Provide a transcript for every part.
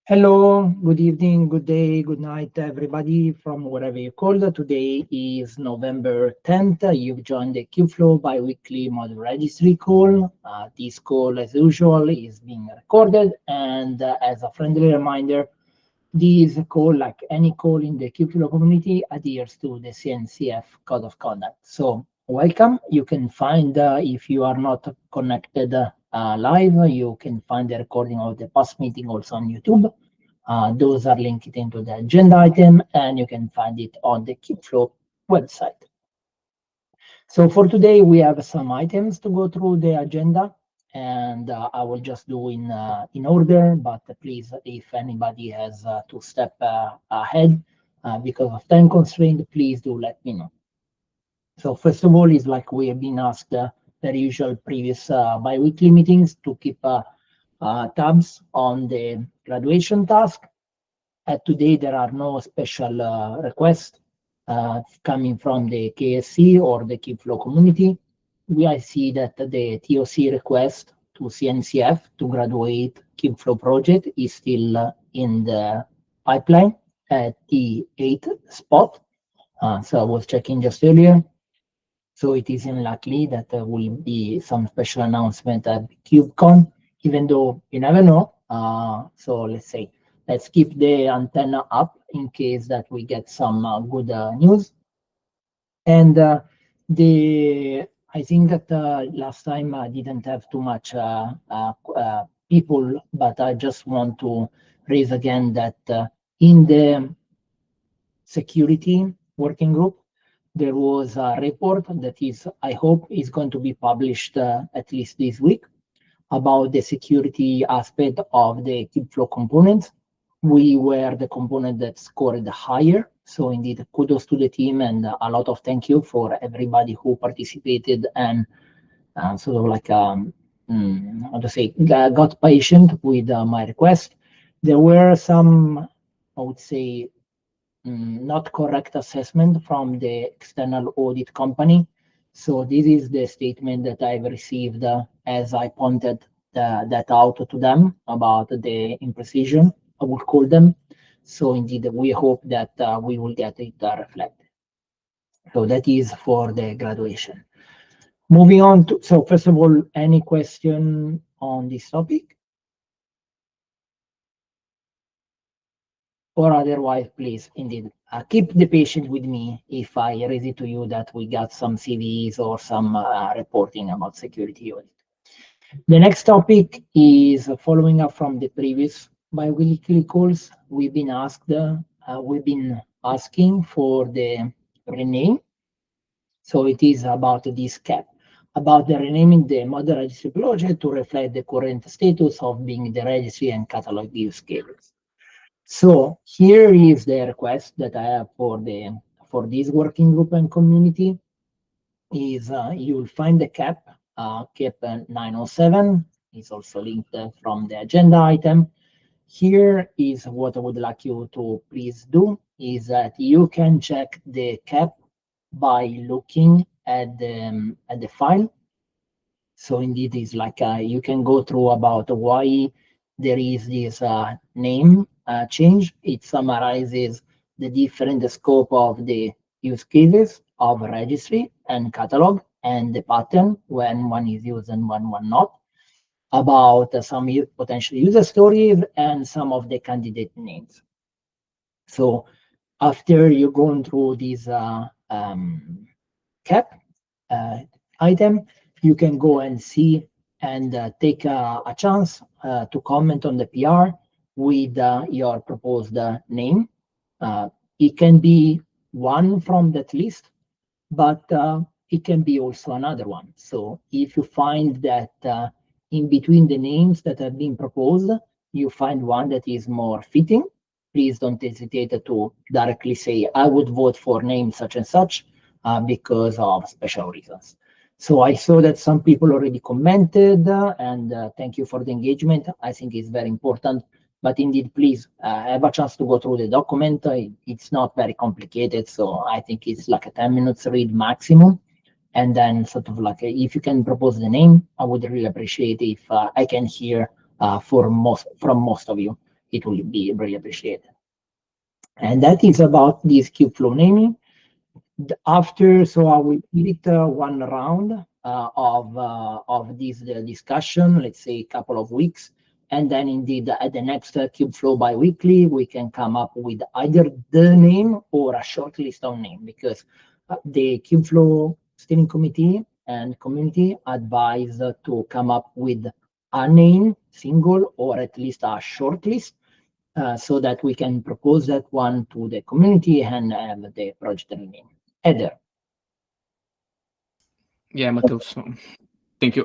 Hello, good evening, good day, good night, everybody from wherever you called. Today is November 10th. You've joined the Kubeflow bi-weekly model registry call. This call, as usual, is being recorded. And as a friendly reminder, this call, like any call in the Kubeflow community, adheres to the CNCF Code of Conduct. So welcome. You can find, if you are not connected live, you can find the recording of the past meeting also on YouTube. Those are linked into the agenda item, and you can find it on the Kubeflow website. So for today, we have some items to go through the agenda, and I will just do in order. But please, if anybody has to step ahead because of time constraint, please do let me know. So first of all, is like we have been asked the usual previous bi-weekly meetings to keep tabs on the graduation task. Today, there are no special requests coming from the KSC or the Kubeflow community. I see that the TOC request to CNCF to graduate Kubeflow project is still in the pipeline at the 8th spot. So I was checking just earlier. So it is unlikely that there will be some special announcement at KubeCon, even though you never know. So let's keep the antenna up in case that we get some good news. And I think that last time I didn't have too much people, but I just want to raise again that in the security working group, there was a report that is, I hope, is going to be published at least this week about the security aspect of the Kubeflow components. We were the component that scored higher. So indeed, kudos to the team and a lot of thank you for everybody who participated and sort of like, how to say, got patient with my request. There were some, I would say, not correct assessment from the external audit company. So this is the statement that I've received as I pointed that out to them about the imprecision, I would call them. So indeed, we hope that we will get it reflected. So that is for the graduation. Moving on to, so first of all, any question on this topic? Or otherwise, please, indeed, keep the patient with me if I raise it to you that we got some CVs or some reporting about security audit. The next topic is following up from the previous bi-weekly calls. We've been asking for the rename. So it is about this cap, about the renaming the Model Registry project to reflect the current status of being the registry and catalog use cases. So here is the request that I have for this working group and community. Is you'll find the cap 907 is also linked from the agenda item. Here is what I would like you to please do is that you can check the cap by looking at the file. So indeed, it's like you can go through about why there is this name change. It summarizes the different scope of the use cases of registry and catalog and the pattern when one is used and when one not, about some potential user stories and some of the candidate names. So after you're going through this cap item, you can go and see and take a chance to comment on the PR with your proposed name. It can be one from that list, but it can be also another one. So if you find that in between the names that have been proposed, you find one that is more fitting, please don't hesitate to directly say, I would vote for name such and such because of special reasons. So I saw that some people already commented and thank you for the engagement. I think it's very important. But indeed, please have a chance to go through the document. It's not very complicated. So I think it's like a 10 minutes read maximum. And then sort of like, if you can propose the name, I would really appreciate if I can hear from most of you. it will be really appreciated. And that is about this Kubeflow naming. After, so I will give it one round of this discussion, let's say a couple of weeks, and then indeed at the next Kubeflow bi-weekly, we can come up with either the name or a short list of names, because the Kubeflow steering committee and community advise to come up with a name, single, or at least a short list, so that we can propose that one to the community and have the project name. Heather. Yeah, Matteo. So, thank you.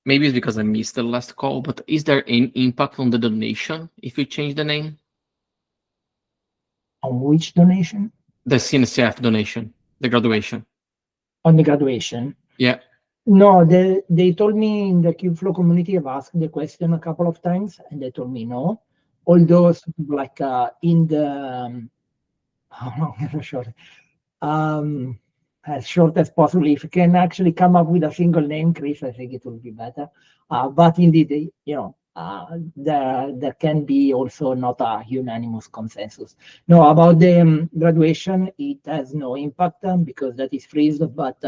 Maybe it's because I missed the last call, but is there any impact on the donation if you change the name? On which donation? The CNCF donation, the graduation. On the graduation? Yeah. No, they told me in the Kubeflow community, I've asked the question a couple of times, and they told me no. Although, like in the how long short? As short as possible. If you can actually come up with a single name, Chris, I think it will be better. But indeed, there can be also not a unanimous consensus. No, about the graduation, it has no impact because that is freeze. But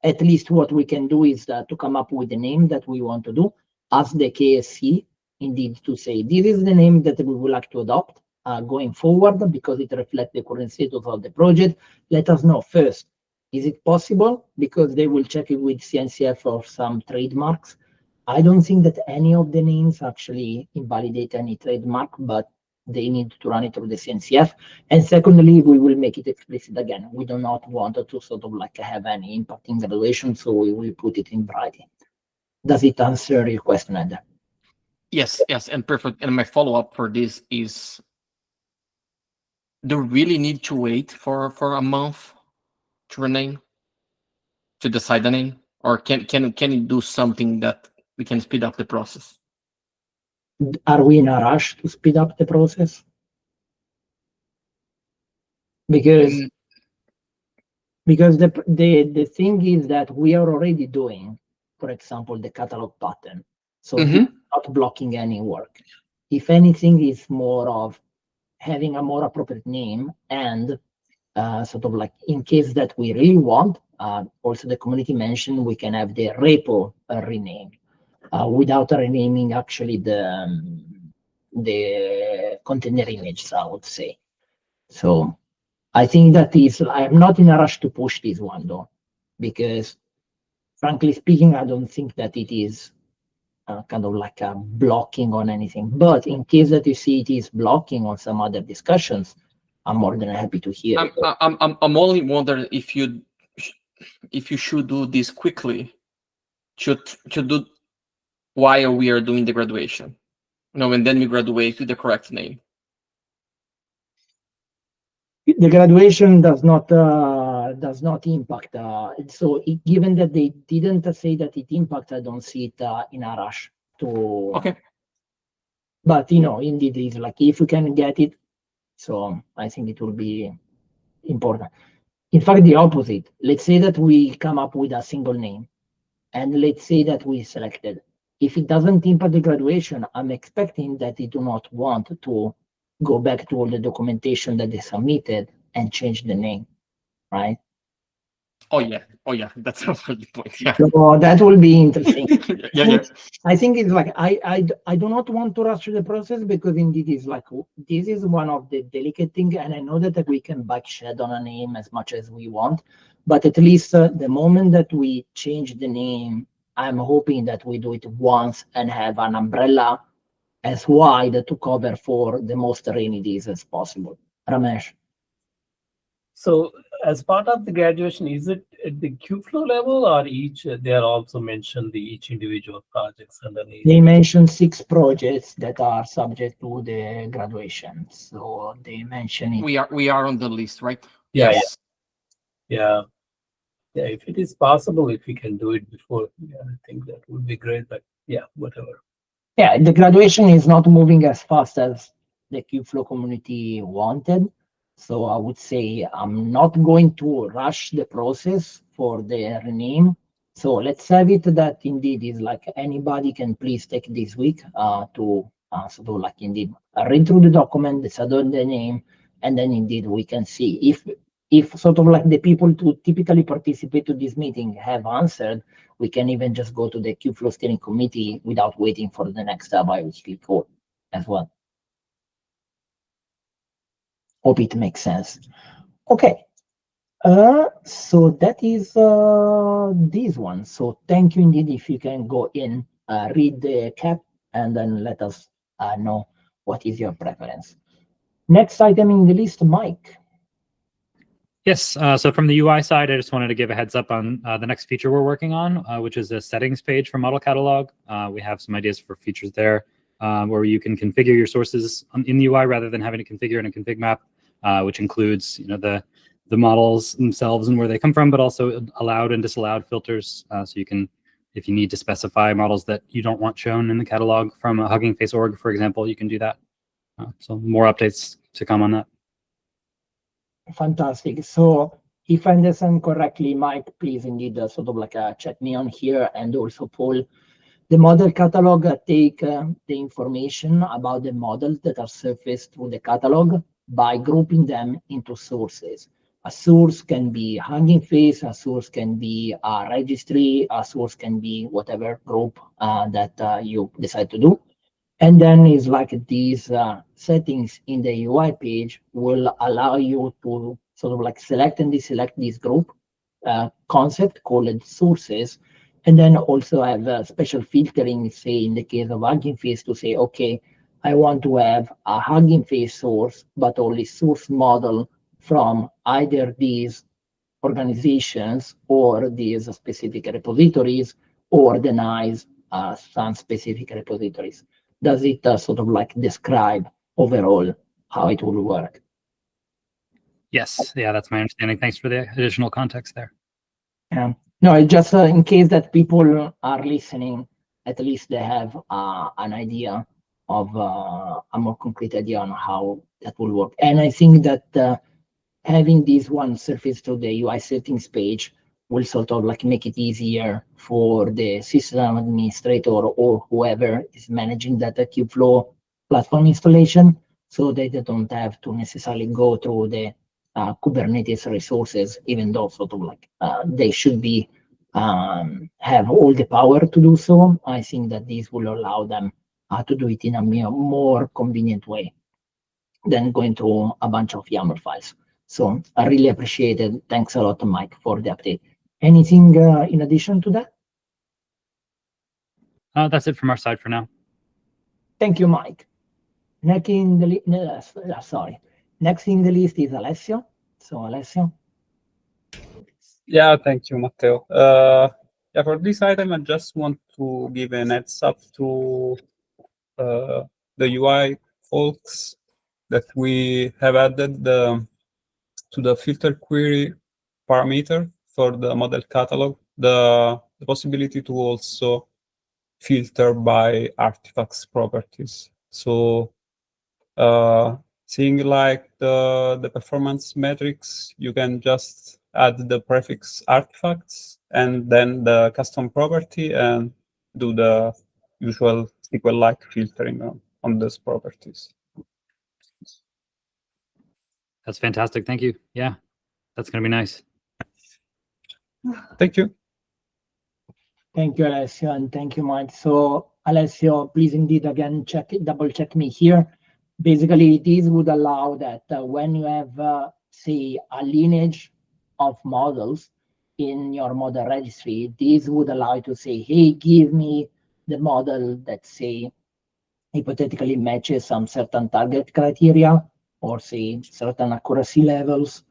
at least what we can do is to come up with the name that we want to do, ask the KSC indeed to say this is the name that we would like to adopt going forward, because it reflects the current status of the project. Let us know first, is it possible? Because they will check it with CNCF for some trademarks. I don't think that any of the names actually invalidate any trademark, but they need to run it through the CNCF. And secondly, we will make it explicit again. We do not want to sort of like have any impact in graduation, so we will put it in writing. Does it answer your question, Ed? Yes, and perfect. And my follow-up for this is, do we really need to wait for a month to rename, to decide the name, or can you do something that we can speed up the process? Are we in a rush to speed up the process? Because the thing is that we are already doing, for example, the catalog pattern. So this is not blocking any work. If anything, it's more of having a more appropriate name, and sort of like in case that we really want, also the community mentioned we can have the repo renamed without renaming actually the container images, I would say. So I think that I'm not in a rush to push this one though, because frankly speaking, I don't think that it is kind of like a blocking on anything. But in case that you see it is blocking on some other discussions, I'm more than happy to hear. I'm only wondering if you should do this quickly, should do while we are doing the graduation, and then we graduate with the correct name. The graduation does not impact. So given that they didn't say that it impacts, I don't see it in a rush to. Okay. But indeed, it's like if we can get it, so I think it will be important. In fact, the opposite. Let's say that we come up with a single name, and let's say that we selected. If it doesn't impact the graduation, I'm expecting that they do not want to go back to all the documentation that they submitted and change the name, right? Oh yeah, that's a valid point. Yeah. So that will be interesting. yeah. I think it's like I do not want to rush the process, because indeed it's like this is one of the delicate things, and I know that we can backshed on a name as much as we want, but at least the moment that we change the name, I'm hoping that we do it once and have an umbrella as wide to cover for the most rainy days as possible. Ramesh. So as part of the graduation, is it at the Kubeflow level, or they are also mentioned each individual projects underneath? They mentioned 6 projects that are subject to the graduation. So they mention it. We are on the list, right? Yes. Yeah. If it is possible, if we can do it before, I think that would be great. But yeah, whatever. Yeah, the graduation is not moving as fast as the Kubeflow community wanted. So I would say I'm not going to rush the process for the rename. So let's have it that indeed is like anybody can please take this week to sort of like indeed read through the document, decide on the name, and then indeed we can see if sort of like the people who typically participate to this meeting have answered, we can even just go to the Kubeflow steering committee without waiting for the next bi-weekly call as well. Hope it makes sense. Okay. So that is this one. So thank you indeed. If you can go in, read the cap, and then let us know what is your preference. Next item in the list, Mike. Yes, so from the UI side, I just wanted to give a heads up on the next feature we're working on, which is a settings page for Model Catalog. We have some ideas for features there where you can configure your sources in the UI rather than having to configure in a config map, which includes the models themselves and where they come from, but also allowed and disallowed filters. So you can, if you need to specify models that you don't want shown in the catalog from a Hugging Face org, for example, you can do that. So more updates to come on that. Fantastic. So if I understand correctly, Mike, please indeed sort of like check me on here, and also Paul. The model catalog take the information about the models that are surfaced through the catalog by grouping them into sources. A source can be Hugging Face, a source can be a registry, a source can be whatever group that you decide to do. And then is like these settings in the UI page will allow you to sort of like select and deselect this group concept called sources. And then also have a special filtering, say in the case of Hugging Face, to say, okay, I want to have a Hugging Face source, but only source model from either these organizations or these specific repositories, or denies some specific repositories. Does it sort of like describe overall how it will work? Yes, yeah, that's my understanding. Thanks for the additional context there. No, it's just in case that people are listening, at least they have an idea of a more concrete idea on how that will work. And I think that having this one surface to the UI settings page will sort of like make it easier for the system administrator or whoever is managing that Kubeflow platform installation, so they don't have to necessarily go through the Kubernetes resources, even though sort of like they should be have all the power to do so. I think that this will allow them to do it in a more convenient way than going through a bunch of YAML files. So I really appreciate it. Thanks a lot, Mike, for the update. Anything in addition to that? That's it from our side for now. Thank you, Mike. Next in the next in the list is Alessio. So Alessio. Yeah, thank you, Matteo. Yeah, for this item, I just want to give an heads up to the UI folks that we have added to the filter query parameter for the model catalog, the possibility to also filter by artifacts properties. So seeing like the performance metrics, you can just add the prefix artifacts and then the custom property and do the usual SQL-like filtering on those properties. That's fantastic. Thank you. Yeah, that's going to be nice. Thank you. Thank you, Alessio, and thank you, Mike. So Alessio, please indeed again double check me here. Basically, this would allow that when you have, say, a lineage of models in your model registry, this would allow you to say, hey, give me the model that, say, hypothetically matches some certain target criteria or, say, certain accuracy levels,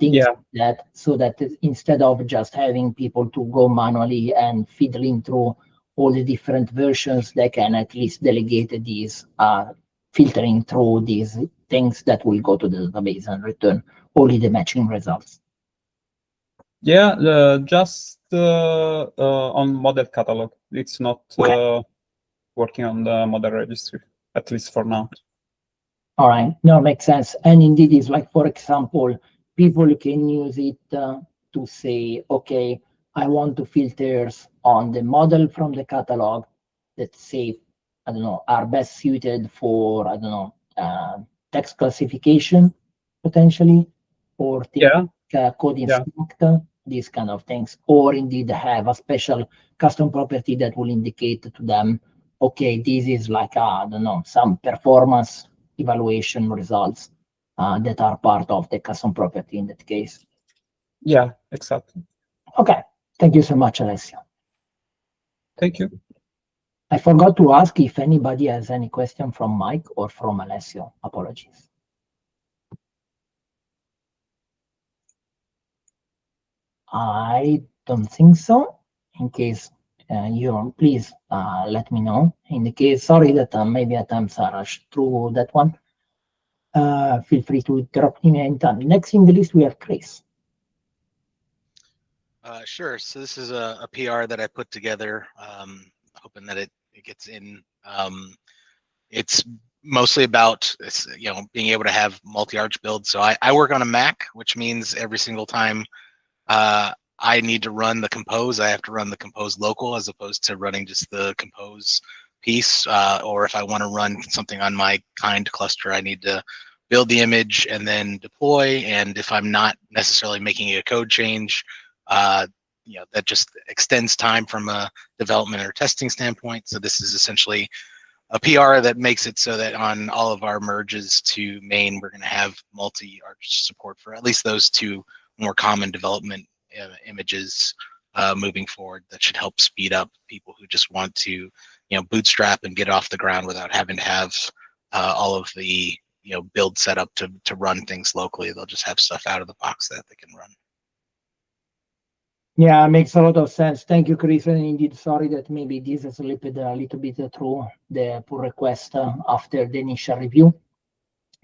things like that, so that instead of just having people to go manually and fiddling through all the different versions, they can at least delegate these filtering through these things that will go to the database and return only the matching results. Yeah, just on model catalog. It's not working on the model registry, at least for now. All right, no, makes sense. And indeed, it's like, for example, people can use it to say, okay, I want to filters on the model from the catalog that say I don't know, are best suited for, I don't know, text classification potentially, or things like code inspector, these kind of things, or indeed have a special custom property that will indicate to them, okay, this is like, I don't know, some performance evaluation results that are part of the custom property in that case. Yeah, exactly. Okay, thank you so much, Alessio. Thank you. I forgot to ask if anybody has any question from Mike or from Alessio. Apologies. I don't think so. In case you please let me know. In the case, sorry that maybe at times I rushed through that one. Feel free to interrupt me anytime. Next in the list, we have Chris. Sure. So this is a PR that I put together, hoping that it gets in. It's mostly about being able to have multi-arch builds. So I work on a Mac, which means every single time I need to run the compose, I have to run the compose local as opposed to running just the compose piece. Or if I want to run something on my kind cluster, I need to build the image and then deploy. And if I'm not necessarily making a code change, that just extends time from a development or testing standpoint. So this is essentially a PR that makes it so that on all of our merges to main, we're going to have multi-arch support for at least those two more common development images moving forward. That should help speed up people who just want to, bootstrap and get off the ground without having to have all of the build set up to run things locally. They'll just have stuff out of the box that they can run. Yeah, makes a lot of sense. Thank you, Chris. And indeed, sorry that maybe this has slipped a little bit through the pull request after the initial review.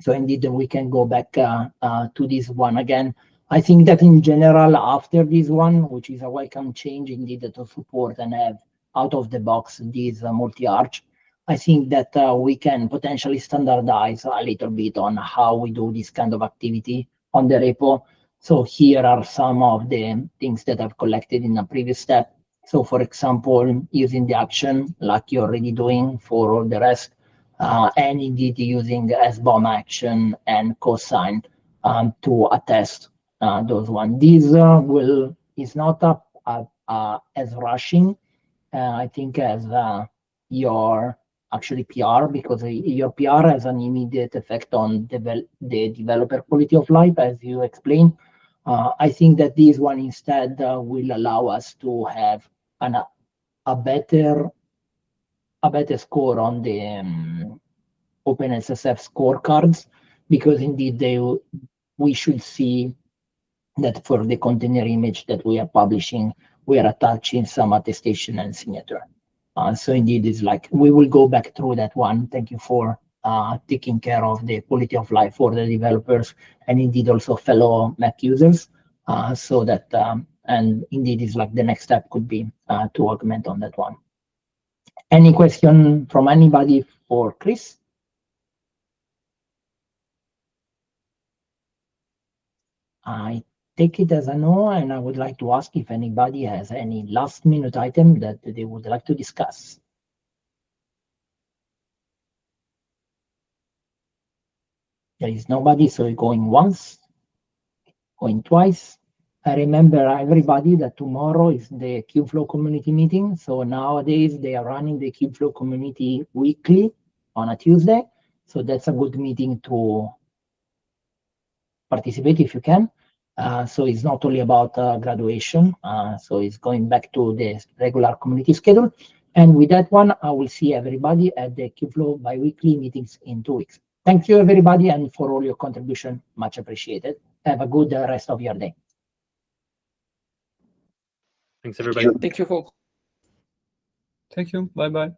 So indeed, we can go back to this one again. I think that in general, after this one, which is a welcome change indeed to support and have out of the box this multi-arch, I think that we can potentially standardize a little bit on how we do this kind of activity on the repo. So here are some of the things that I've collected in a previous step. So for example, using the action like you're already doing for all the rest, and indeed using SBOM action and cosine to attest those ones. This is not as rushing, I think, as your actually PR, because your PR has an immediate effect on the developer quality of life, as you explained. I think that this one instead will allow us to have a better score on the OpenSSF scorecards, because indeed we should see that for the container image that we are publishing, we are attaching some attestation and signature. So indeed, it's like we will go back through that one. Thank you for taking care of the quality of life for the developers and indeed also fellow Mac users. So that and indeed is like the next step could be to augment on that one. Any question from anybody for Chris? I take it as a no, and I would like to ask if anybody has any last minute item that they would like to discuss. There is nobody, so going once, going twice. I remember everybody that tomorrow is the Kubeflow community meeting. So nowadays they are running the Kubeflow community weekly on a Tuesday. So that's a good meeting to participate if you can. So it's not only about graduation. So it's going back to the regular community schedule. And with that one, I will see everybody at the Kubeflow bi-weekly meetings in 2 weeks. Thank you, everybody, and for all your contribution. Much appreciated. Have a good rest of your day. Thanks, everybody. Thank you, folks. Thank you. Bye-bye.